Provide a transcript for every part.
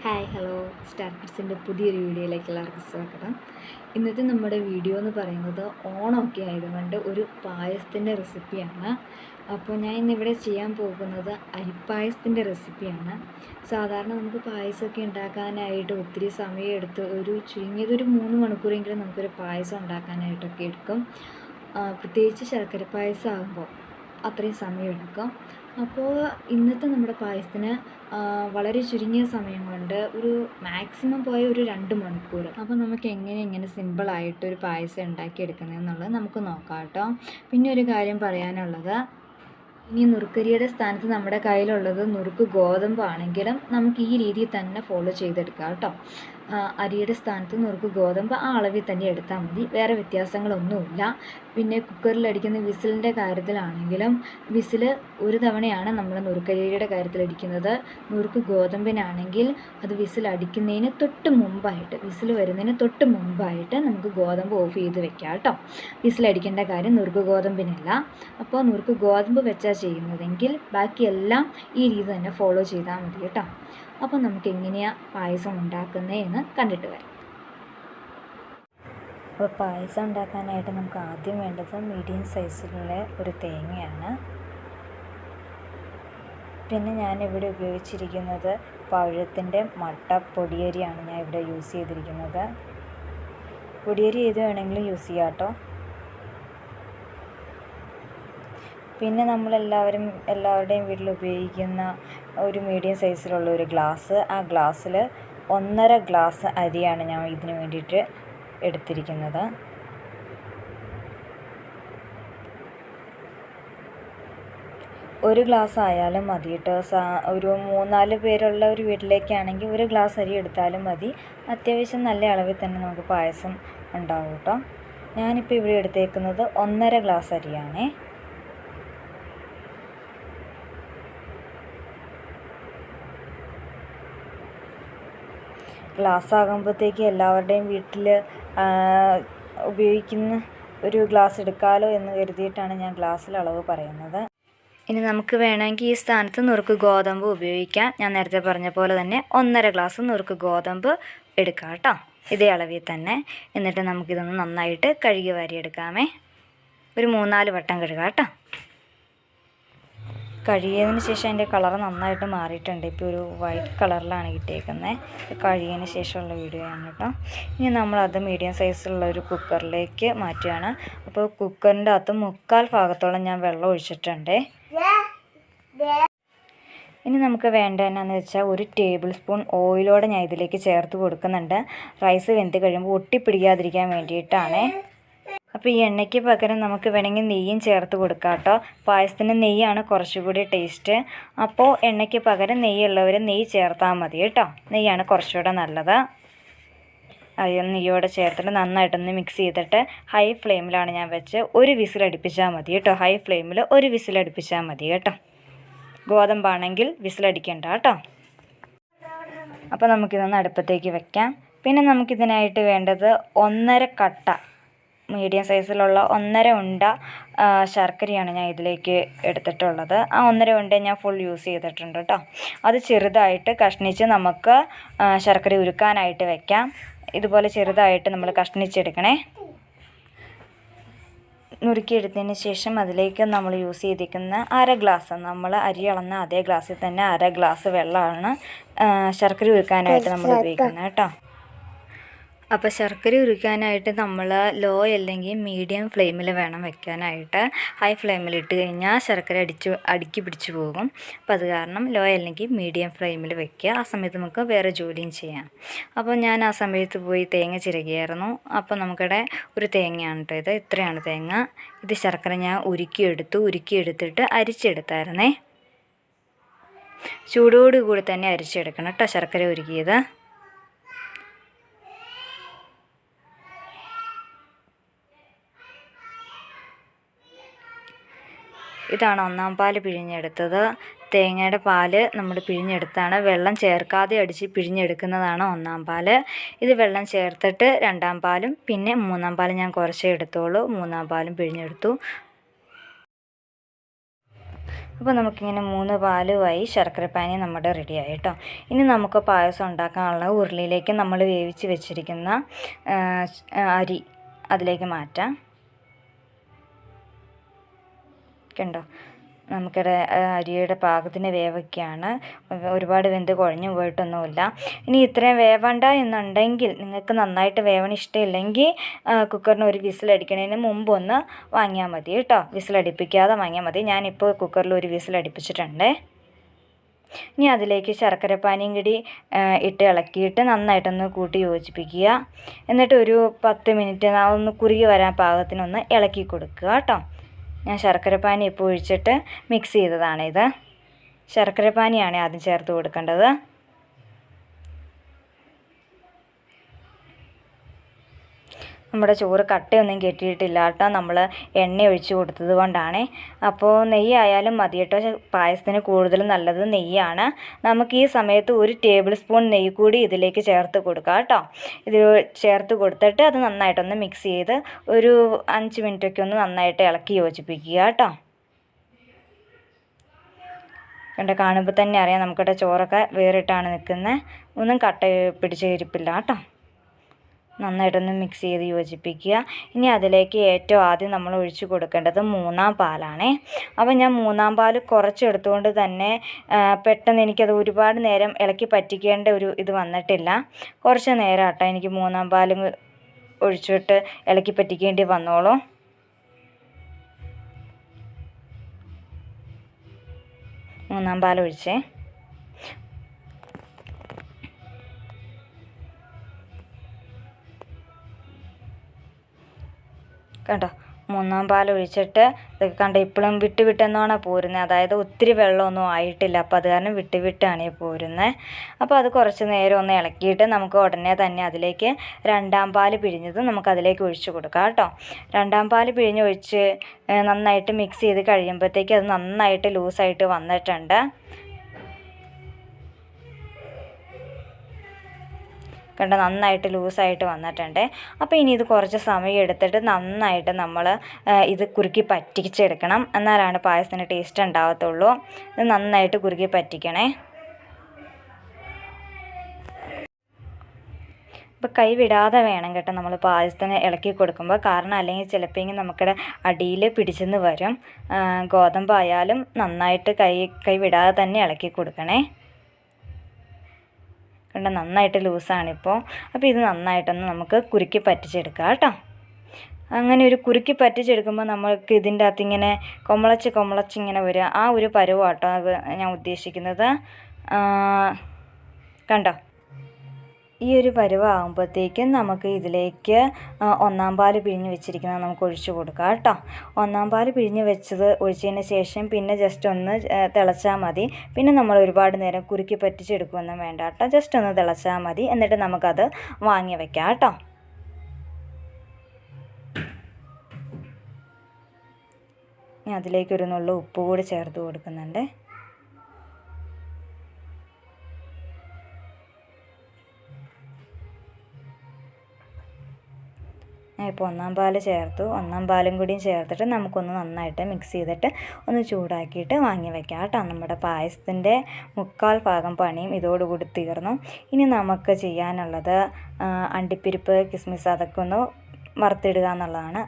Hi hello സ്റ്റാർക്കിഡ്സിൻ്റെ പുതിയൊരു വീഡിയോയിലേക്ക് എല്ലാവർക്കും സ്വാഗതം. ഇന്നത്തെ നമ്മുടെ വീഡിയോ എന്ന് പറയുന്നത് ഓണമൊക്കെ ആയതുകൊണ്ട് ഒരു പായസത്തിൻ്റെ റെസിപ്പിയാണ്. അപ്പോൾ ഞാൻ ഇന്നിവിടെ ചെയ്യാൻ പോകുന്നത് അരിപ്പായസത്തിൻ്റെ റെസിപ്പിയാണ്. സാധാരണ നമുക്ക് പായസമൊക്കെ ഉണ്ടാക്കാനായിട്ട് ഒത്തിരി സമയം എടുത്ത് ചുരുങ്ങിയതൊരു 3 മണിക്കൂറെങ്കിലും നമുക്കൊരു പായസം ഉണ്ടാക്കാനായിട്ടൊക്കെ എടുക്കും. പ്രത്യേകിച്ച് ശർക്കര പായസം ആകുമ്പോൾ അത്രയും സമയമെടുക്കും. അപ്പോൾ ഇന്നത്തെ നമ്മുടെ പായസത്തിന് വളരെ ചുരുങ്ങിയ സമയം കൊണ്ട് ഒരു മാക്സിമം പോയ ഒരു 2 മണിക്കൂർ. അപ്പോൾ നമുക്ക് എങ്ങനെ സിമ്പിളായിട്ടൊരു പായസം ഉണ്ടാക്കിയെടുക്കുന്നതെന്നുള്ളത് നമുക്ക് നോക്കാം കേട്ടോ. പിന്നെ ഒരു കാര്യം പറയാനുള്ളത്, ഇനി നുറുക്കരിയുടെ സ്ഥാനത്ത് നമ്മുടെ കയ്യിലുള്ളത് നുറുക്ക് ഗോതമ്പാണെങ്കിലും നമുക്ക് ഈ രീതിയിൽ തന്നെ ഫോളോ ചെയ്തെടുക്കാം കേട്ടോ. അരിയുടെ സ്ഥാനത്ത് നുറുക്ക് ഗോതമ്പ് ആ അളവിൽ തന്നെ എടുത്താൽ മതി, വേറെ വ്യത്യാസങ്ങളൊന്നുമില്ല. പിന്നെ കുക്കറിലടിക്കുന്ന വിസിലിൻ്റെ കാര്യത്തിലാണെങ്കിലും വിസിൽ ഒരു തവണയാണ് നമ്മൾ നുറുക്കരിയുടെ കാര്യത്തിലടിക്കുന്നത്. നുറുക്ക് ഗോതമ്പിനാണെങ്കിൽ അത് വിസിലടിക്കുന്നതിന് തൊട്ട് മുമ്പായിട്ട്, വിസിൽ വരുന്നതിന് തൊട്ട് മുമ്പായിട്ട് നമുക്ക് ഗോതമ്പ് ഓഫ് ചെയ്ത് വെക്കാം കേട്ടോ. വിസിലടിക്കേണ്ട കാര്യം നുറുക്ക് ഗോതമ്പിനില്ല. അപ്പോൾ നുറുക്ക് ഗോതമ്പ് വെച്ചാൽ ചെയ്യുന്നതെങ്കിൽ ബാക്കിയെല്ലാം ഈ രീതി തന്നെ ഫോളോ ചെയ്താൽ മതി കേട്ടോ. അപ്പോൾ നമുക്ക് എങ്ങനെയാണ് പായസം ഉണ്ടാക്കുന്നതെന്ന് കണ്ടിട്ട് വരാം. അപ്പോൾ പായസം ഉണ്ടാക്കാനായിട്ട് നമുക്ക് ആദ്യം വേണ്ടത് മീഡിയം സൈസിലുള്ള ഒരു തേങ്ങയാണ്. പിന്നെ ഞാനിവിടെ ഉപയോഗിച്ചിരിക്കുന്നത് പഴത്തിൻ്റെ മട്ട പൊടിയരിയാണ് ഞാൻ ഇവിടെ യൂസ് ചെയ്തിരിക്കുന്നത്. പൊടിയരി ഏത് വേണമെങ്കിലും യൂസ് ചെയ്യാം കേട്ടോ. പിന്നെ എല്ലാവരുടെയും വീട്ടിൽ ഉപയോഗിക്കുന്ന ഒരു മീഡിയം സൈസിലുള്ള ഒരു ഗ്ലാസ്, ആ ഗ്ലാസ്സിൽ 1.5 ഗ്ലാസ് അരിയാണ് ഞാൻ ഇതിന് വേണ്ടിയിട്ട് എടുത്തിരിക്കുന്നത്. ഒരു ഗ്ലാസ് ആയാലും മതി കേട്ടോ. ഒരു 3-4 പേരുള്ള ഒരു വീട്ടിലേക്കാണെങ്കിൽ 1 ഗ്ലാസ് അരി എടുത്താലും മതി. അത്യാവശ്യം നല്ല അളവിൽ തന്നെ നമുക്ക് പായസം ഉണ്ടാവും കേട്ടോ. ഞാനിപ്പോൾ ഇവിടെ എടുത്തേക്കുന്നത് 1.5 ഗ്ലാസ് അരിയാണേ. ഗ്ലാസ് ആകുമ്പോഴത്തേക്ക് എല്ലാവരുടെയും വീട്ടിൽ ഉപയോഗിക്കുന്ന ഒരു ഗ്ലാസ് എടുക്കാമല്ലോ എന്ന് കരുതിയിട്ടാണ് ഞാൻ ഗ്ലാസ്സിൽ അളവ് പറയുന്നത്. ഇനി നമുക്ക് വേണമെങ്കിൽ ഈ സ്ഥാനത്ത് നുറുക്ക് ഗോതമ്പ് ഉപയോഗിക്കാം. ഞാൻ നേരത്തെ പറഞ്ഞ പോലെ തന്നെ 1.5 ഗ്ലാസ് നുറുക്ക് ഗോതമ്പ് എടുക്കാം കേട്ടോ, ഇതേ അളവിൽ തന്നെ. എന്നിട്ട് നമുക്കിതൊന്ന് നന്നായിട്ട് കഴുകി വാരിയെടുക്കാമേ. ഒരു 3-4 വട്ടം കഴുകാം കേട്ടോ. കഴുകിയതിന് ശേഷം അതിൻ്റെ കളർ നന്നായിട്ട് മാറിയിട്ടുണ്ട്. ഇപ്പോൾ ഒരു വൈറ്റ് കളറിലാണ് കിട്ടിയേക്കുന്നത്. കഴുകിയതിന് ശേഷമുള്ള വീഡിയോ ആണ് കേട്ടോ. ഇനി നമ്മളത് മീഡിയം സൈസിലുള്ള ഒരു കുക്കറിലേക്ക് മാറ്റുകയാണ്. അപ്പോൾ കുക്കറിൻ്റെ അകത്ത് 3/4 ഭാഗത്തോളം ഞാൻ വെള്ളം ഒഴിച്ചിട്ടുണ്ട്. ഇനി നമുക്ക് വേണ്ടത് എന്നാന്ന് വെച്ചാൽ 1 ടേബിൾ സ്പൂൺ ഓയിലോടെ ഞാൻ ഇതിലേക്ക് ചേർത്ത് കൊടുക്കുന്നുണ്ട്. റൈസ് വെന്ത് കഴിയുമ്പോൾ ഒട്ടിപ്പിടിക്കാതിരിക്കാൻ വേണ്ടിയിട്ടാണ്. അപ്പോൾ ഈ എണ്ണയ്ക്ക് പകരം നമുക്ക് വേണമെങ്കിൽ നെയ്യും ചേർത്ത് കൊടുക്കാം കേട്ടോ. പായസത്തിന് നെയ്യാണ് കുറച്ചുകൂടി ടേസ്റ്റ്. അപ്പോൾ എണ്ണയ്ക്ക് പകരം നെയ്യുള്ളവർ നെയ്യ് ചേർത്താൽ മതി കേട്ടോ. നെയ്യാണ് കുറച്ചുകൂടെ നല്ലത്. നെയ്യോടെ ചേർത്തിട്ട് നന്നായിട്ടൊന്ന് മിക്സ് ചെയ്തിട്ട് ഹൈ ഫ്ലെയിമിലാണ് ഞാൻ വെച്ച് 1 വിസിലടിപ്പിച്ചാൽ മതി കേട്ടോ. ഹൈ ഫ്ലെയിമിൽ 1 വിസിലടിപ്പിച്ചാൽ മതി കേട്ടോ. ഗോതമ്പാണെങ്കിൽ വിസിലടിക്കണ്ട കേട്ടോ. അപ്പോൾ നമുക്കിതൊന്ന് അടുപ്പത്തേക്ക് വെക്കാം. പിന്നെ നമുക്കിതിനായിട്ട് വേണ്ടത് 1.5 കട്ട മീഡിയം സൈസിലുള്ള 1.5 ഉണ്ട ശർക്കരയാണ് ഞാൻ ഇതിലേക്ക് എടുത്തിട്ടുള്ളത്. ആ 1.5 ഉണ്ട ഞാൻ ഫുൾ യൂസ് ചെയ്തിട്ടുണ്ട് കേട്ടോ. അത് ചെറുതായിട്ട് കഷ്ണിച്ച് നമുക്ക് ശർക്കര ഉരുക്കാനായിട്ട് വെക്കാം. ഇതുപോലെ ചെറുതായിട്ട് നമ്മൾ കഷ്ണിച്ചെടുക്കണേ. നുറുക്കിയെടുത്തതിന് ശേഷം അതിലേക്ക് നമ്മൾ യൂസ് ചെയ്തിരിക്കുന്ന 1/2 ഗ്ലാസ്, നമ്മൾ അരി അളന്ന അതേ ഗ്ലാസ്സിൽ തന്നെ 1/2 ഗ്ലാസ് വെള്ളമാണ് ശർക്കര ഉരുക്കാനായിട്ട് നമ്മൾ ഉപയോഗിക്കുന്നത് കേട്ടോ. അപ്പോൾ ശർക്കര ഉരുക്കാനായിട്ട് നമ്മൾ ലോ അല്ലെങ്കിൽ മീഡിയം ഫ്ലെയിമിൽ വേണം വെക്കാനായിട്ട്. ഹൈ ഫ്ലെയിമിൽ ഇട്ട് കഴിഞ്ഞാൽ ശർക്കര അടുക്കി പിടിച്ചു പോകും. അപ്പോൾ അത് കാരണം ലോ അല്ലെങ്കിൽ മീഡിയം ഫ്ലെയിമിൽ വെക്കുക. ആ സമയത്ത് നമുക്ക് വേറെ ജോലിയും ചെയ്യാം. അപ്പോൾ ഞാൻ ആ സമയത്ത് പോയി തേങ്ങ ചിരകിയായിരുന്നു. അപ്പോൾ നമുക്കിവിടെ ഒരു തേങ്ങയാണ് കേട്ടോ ഇത്. ഇത്രയാണ് തേങ്ങ. ഇത് ശർക്കര ഞാൻ ഉരുക്കിയെടുത്തിട്ട് അരിച്ചെടുത്തായിരുന്നേ. ചൂടോടുകൂടി തന്നെ അരിച്ചെടുക്കണം കേട്ടോ ശർക്കര ഉരുക്കിയത്. ഇതാണ് 1-ാം പാൽ പിഴിഞ്ഞെടുത്തത്. തേങ്ങയുടെ പാൽ നമ്മൾ പിഴിഞ്ഞെടുത്താണ്. വെള്ളം ചേർക്കാതെ അടിച്ച് പിഴിഞ്ഞെടുക്കുന്നതാണ് 1-ാം പാൽ. ഇത് വെള്ളം ചേർത്തിട്ട് 2-ാം പാലും പിന്നെ 3-ാം പാലും ഞാൻ കുറച്ചേ എടുത്തോളൂ. 3-ാം പാലും പിഴിഞ്ഞെടുത്തു. അപ്പോൾ നമുക്കിങ്ങനെ 3 പാലുമായി ശർക്കരപ്പാനി നമ്മുടെ റെഡിയായി കേട്ടോ. ഇനി നമുക്ക് പായസം ഉണ്ടാക്കാനുള്ള ഉരുളിയിലേക്ക് നമ്മൾ വേവിച്ച് വെച്ചിരിക്കുന്ന അരി അതിലേക്ക് മാറ്റാം. കണ്ടോ, നമുക്കിവിടെ അരിയുടെ പാകത്തിന് വേവൊക്കെയാണ്, ഒരുപാട് വെന്ത് കുഴഞ്ഞു പോയിട്ടൊന്നുമില്ല. ഇനി ഇത്രയും വേവണ്ട എന്നുണ്ടെങ്കിൽ, നിങ്ങൾക്ക് നന്നായിട്ട് വേവണ ഇഷ്ടമില്ലെങ്കിൽ കുക്കറിന് ഒരു വിസിലടിക്കണതിന് മുമ്പ് ഒന്ന് വാങ്ങിയാൽ മതി കേട്ടോ. വിസിലടിപ്പിക്കാതെ വാങ്ങിയാൽ മതി. ഞാനിപ്പോൾ കുക്കറിൽ ഒരു വിസിലടിപ്പിച്ചിട്ടുണ്ട്. ഇനി അതിലേക്ക് ശർക്കരപ്പാനിയും കൂടി ഇട്ട് ഇളക്കിയിട്ട് നന്നായിട്ടൊന്ന് കൂട്ടി യോജിപ്പിക്കുക. എന്നിട്ട് ഒരു 10 മിനിറ്റ് ഒന്ന് കുറുകി വരാൻ പാകത്തിനൊന്ന് ഇളക്കി കൊടുക്കുക കേട്ടോ. ഞാൻ ശർക്കരപ്പാനി ഇപ്പോൾ ഒഴിച്ചിട്ട് മിക്സ് ചെയ്തതാണിത്. ശർക്കരപ്പാനിയാണ് ആദ്യം ചേർത്ത് കൊടുക്കേണ്ടത്. നമ്മുടെ ചോറ് കട്ടയൊന്നും കെട്ടിയിട്ടില്ല കേട്ടോ, നമ്മൾ എണ്ണ ഒഴിച്ച് കൊടുത്തത് കൊണ്ടാണ്. അപ്പോൾ നെയ്യ് ആയാലും മതി കേട്ടോ. പായസത്തിന് കൂടുതലും നല്ലത് നെയ്യാണ്. നമുക്ക് ഈ സമയത്ത് 1 ടേബിൾ സ്പൂൺ നെയ്യ് കൂടി ഇതിലേക്ക് ചേർത്ത് കൊടുക്കാം കേട്ടോ. ഇത് ചേർത്ത് കൊടുത്തിട്ട് അത് നന്നായിട്ടൊന്ന് മിക്സ് ചെയ്ത് ഒരു 5 മിനിറ്റൊക്കെ ഒന്ന് നന്നായിട്ട് ഇളക്കി യോജിപ്പിക്കുക കേട്ടോ. കണ്ട, കാണുമ്പോൾ തന്നെ അറിയാം നമുക്കിവിടെ ചോറൊക്കെ വേറിട്ടാണ് നിൽക്കുന്നത്. ഒന്നും കട്ട പിടിച്ച് ഇരിപ്പില്ല കേട്ടോ. നന്നായിട്ടൊന്ന് മിക്സ് ചെയ്ത് യോജിപ്പിക്കുക. ഇനി അതിലേക്ക് ഏറ്റവും ആദ്യം നമ്മൾ ഒഴിച്ച് കൊടുക്കേണ്ടത് 3-ാം പാലാണ്. അപ്പോൾ ഞാൻ 3-ാം പാൽ കുറച്ചെടുത്തുകൊണ്ട് തന്നെ പെട്ടെന്ന് എനിക്കത് ഒരുപാട് നേരം ഇളക്കി പറ്റിക്കേണ്ട ഒരു ഇത് വന്നിട്ടില്ല. കുറച്ച് നേരം കേട്ടോ എനിക്ക് 3-ാം പാലും ഒഴിച്ചിട്ട് ഇളക്കി പറ്റിക്കേണ്ടി വന്നോളൂ. മൂന്നാം പാൽ ഒഴിച്ചേ. കണ്ടോ, 3-ാം പാൽ ഒഴിച്ചിട്ട് ഇതൊക്കെ കണ്ടോ ഇപ്പോഴും വിട്ടെന്നാണ് പോരുന്നത്. അതായത് ഒത്തിരി വെള്ളമൊന്നും ആയിട്ടില്ല, അപ്പോൾ അത് കാരണം വിട്ടാണ് പോരുന്നത്. അപ്പോൾ അത് കുറച്ച് നേരം ഒന്ന് ഇളക്കിയിട്ട് നമുക്ക് ഉടനെ തന്നെ അതിലേക്ക് 2-ാം പാൽ പിഴിഞ്ഞത് നമുക്കതിലേക്ക് ഒഴിച്ച് കൊടുക്കാം കേട്ടോ. 2-ാം പാൽ പിഴിഞ്ഞൊഴിച്ച് നന്നായിട്ട് മിക്സ് ചെയ്ത് കഴിയുമ്പോഴത്തേക്ക് അത് നന്നായിട്ട് ലൂസായിട്ട് വന്നിട്ടുണ്ട്. കണ്ട, നന്നായിട്ട് ലൂസായിട്ട് വന്നിട്ടുണ്ട്. അപ്പോൾ ഇനി ഇത് കുറച്ച് സമയം എടുത്തിട്ട് നന്നായിട്ട് നമ്മൾ ഇത് കുറുക്കി പറ്റിച്ചെടുക്കണം. എന്നാലാണ് പായസത്തിന് ടേസ്റ്റ് ഉണ്ടാകത്തുള്ളൂ. ഇത് നന്നായിട്ട് കുറുക്കി പറ്റിക്കണേ. അപ്പോൾ കൈ വിടാതെ വേണം കേട്ടോ നമ്മൾ പായസത്തിന് ഇളക്കി കൊടുക്കുമ്പോൾ. കാരണം അല്ലെങ്കിൽ ചിലപ്പോൾ നമുക്കിടെ അടിയിൽ പിടിച്ചെന്ന് വരും. ഗോതമ്പായാലും നന്നായിട്ട് കൈ വിടാതെ തന്നെ ഇളക്കി കൊടുക്കണേ. കണ്ട, നന്നായിട്ട് ലൂസാണിപ്പോൾ. അപ്പോൾ ഇത് നന്നായിട്ടൊന്ന് നമുക്ക് കുറുക്കി പറ്റിച്ചെടുക്കാം കേട്ടോ. അങ്ങനെ ഒരു കുറുക്കി പറ്റിച്ചെടുക്കുമ്പോൾ നമ്മൾക്ക് ഇതിൻ്റെ അകത്ത് ഇങ്ങനെ കൊമളച്ച് ഇങ്ങനെ വരിക. ആ ഒരു പരുവാട്ടോ അത് ഞാൻ ഉദ്ദേശിക്കുന്നത്. കണ്ടോ, ഈ ഒരു പരുവാകുമ്പോഴത്തേക്കും നമുക്ക് ഇതിലേക്ക് 1-ാം പാൽ പിഴിഞ്ഞ് വെച്ചിരിക്കുന്നത് നമുക്ക് ഒഴിച്ച് കൊടുക്കാം കേട്ടോ. 1-ാം പാൽ പിഴിഞ്ഞ് വെച്ചത് ഒഴിച്ചതിന് ശേഷം പിന്നെ ജസ്റ്റ് ഒന്ന് തിളച്ചാൽ മതി. പിന്നെ നമ്മൾ ഒരുപാട് നേരം കുറുക്കി പറ്റിച്ചെടുക്കുകയൊന്നും വേണ്ട കേട്ടോ. ജസ്റ്റ് ഒന്ന് തിളച്ചാൽ മതി. എന്നിട്ട് നമുക്കത് വാങ്ങി വയ്ക്കാം കേട്ടോ. ഞാൻ അതിലേക്കൊരു നുള്ളു ഉപ്പ് കൂടി ചേർത്ത് കൊടുക്കുന്നുണ്ട്. ഇപ്പോൾ 1-ാം പാൽ ചേർത്തു. 1-ാം പാലും കൂടിയും ചേർത്തിട്ട് നമുക്കൊന്ന് നന്നായിട്ട് മിക്സ് ചെയ്തിട്ട് ഒന്ന് ചൂടാക്കിയിട്ട് വാങ്ങി വയ്ക്കാം കേട്ടോ. നമ്മുടെ പായസത്തിൻ്റെ 1/4 ഭാഗം പണിയും ഇതോടുകൂടി തീർന്നു. ഇനി നമുക്ക് ചെയ്യാനുള്ളത് അണ്ടിപ്പരിപ്പ്, കിസ്മിസ് അതൊക്കെ ഒന്ന് വറുത്തിടുക എന്നുള്ളതാണ്.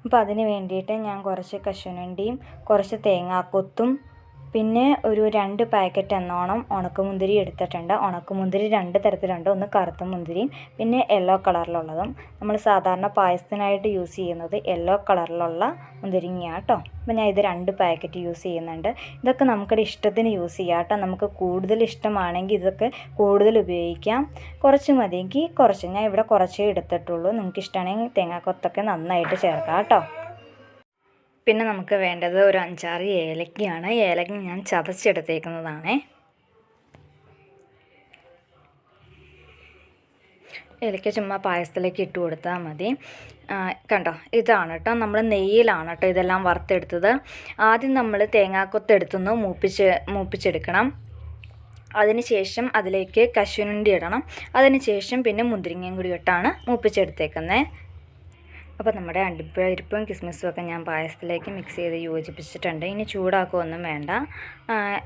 അപ്പോൾ അതിന് വേണ്ടിയിട്ട് ഞാൻ കുറച്ച് കശുവണ്ടിയും കുറച്ച് തേങ്ങാക്കൊത്തും പിന്നെ ഒരു 2 പാക്കറ്റ് എന്നോണം ഉണക്കമുന്തിരി എടുത്തിട്ടുണ്ട്. ഉണക്കമുന്തിരി 2 തരത്തിലുണ്ട്. ഒന്ന് കറുത്ത മുന്തിരിയും പിന്നെ യെല്ലോ കളറിലുള്ളതും. നമ്മൾ സാധാരണ പായസത്തിനായിട്ട് യൂസ് ചെയ്യുന്നത് യെല്ലോ കളറിലുള്ള മുന്തിരിങ്ങയാണ് കേട്ടോ. അപ്പോൾ ഞാൻ ഇത് 2 പാക്കറ്റ് യൂസ് ചെയ്യുന്നുണ്ട്. ഇതൊക്കെ നമുക്കിടെ ഇഷ്ടത്തിന് യൂസ് ചെയ്യാം കേട്ടോ. നമുക്ക് കൂടുതൽ ഇഷ്ടമാണെങ്കിൽ ഇതൊക്കെ കൂടുതൽ ഉപയോഗിക്കാം. കുറച്ച് മതിയെങ്കിൽ കുറച്ച്. ഞാൻ ഇവിടെ കുറച്ചേ എടുത്തിട്ടുള്ളൂ. നിങ്ങൾക്ക് ഇഷ്ടമാണെങ്കിൽ തേങ്ങാക്കൊത്തൊക്കെ നന്നായിട്ട് ചേർക്കാം കേട്ടോ. പിന്നെ നമുക്ക് വേണ്ടത് ഒരു 5-6 ഏലക്കയാണ്. ഏലക്ക ഞാൻ ചതച്ചെടുത്തേക്കുന്നതാണ്. ഏലക്ക ചുമ്മാ പായസത്തിലേക്ക് ഇട്ട് കൊടുത്താൽ മതി. കണ്ടോ, ഇതാണ് കേട്ടോ, നമ്മൾ നെയ്യിലാണ് കേട്ടോ ഇതെല്ലാം വറുത്തെടുത്തത്. ആദ്യം നമ്മൾ തേങ്ങാക്കൊത്തെടുത്തൊന്ന് മൂപ്പിച്ചെടുക്കണം. അതിന് ശേഷം അതിലേക്ക് കശുവണ്ടി ഇടണം. അതിന് ശേഷം പിന്നെ മുന്തിരിങ്ങയും കൂടി ഇട്ടാണ് മൂപ്പിച്ചെടുത്തേക്കുന്നത്. അപ്പോൾ നമ്മുടെ അണ്ടിപ്പരിപ്പും കിസ്മിസും ഒക്കെ ഞാൻ പായസത്തിലേക്ക് മിക്സ് ചെയ്ത് യോജിപ്പിച്ചിട്ടുണ്ട്. ഇനി ചൂടാക്കുകയൊന്നും വേണ്ട,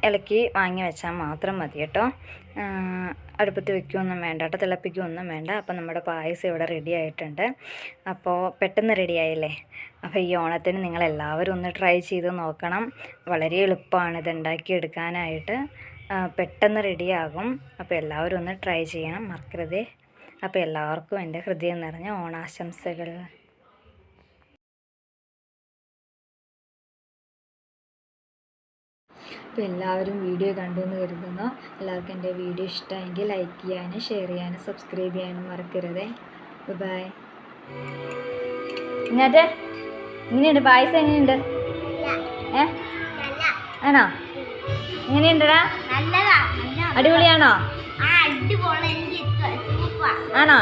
ഇളക്കി വാങ്ങി വെച്ചാൽ മാത്രം മതി കേട്ടോ. അടുപ്പത്ത് വയ്ക്കുകയൊന്നും വേണ്ട കേട്ടോ, തിളപ്പിക്കുകയൊന്നും വേണ്ട. അപ്പോൾ നമ്മുടെ പായസം ഇവിടെ റെഡി ആയിട്ടുണ്ട്. അപ്പോൾ പെട്ടെന്ന് റെഡിയായില്ലേ. അപ്പോൾ ഈ ഓണത്തിന് നിങ്ങളെല്ലാവരും ഒന്ന് ട്രൈ ചെയ്ത് നോക്കണം. വളരെ എളുപ്പമാണ് ഇത് ഉണ്ടാക്കിയെടുക്കാനായിട്ട്, പെട്ടെന്ന് റെഡിയാകും. അപ്പോൾ എല്ലാവരും ഒന്ന് ട്രൈ ചെയ്യണം, മറക്കരുതേ. അപ്പോൾ എല്ലാവർക്കും എൻ്റെ ഹൃദയം നിറഞ്ഞ ഓണാശംസകൾ. അപ്പോൾ എല്ലാവരും വീഡിയോ കണ്ടു എന്ന് കരുതുന്നു. എല്ലാവർക്കും എൻ്റെ വീഡിയോ ഇഷ്ടമായെങ്കിൽ ലൈക്ക് ചെയ്യാനും ഷെയർ ചെയ്യാനും സബ്സ്ക്രൈബ് ചെയ്യാനും മറക്കരുതേ. ബൈ. ഇങ്ങോട്ട് എങ്ങനെയുണ്ട് പായസം? എങ്ങനെയുണ്ട്? ആണോ? എങ്ങനെയുണ്ടടാ? അടിപൊളിയാണോ? ആണോ?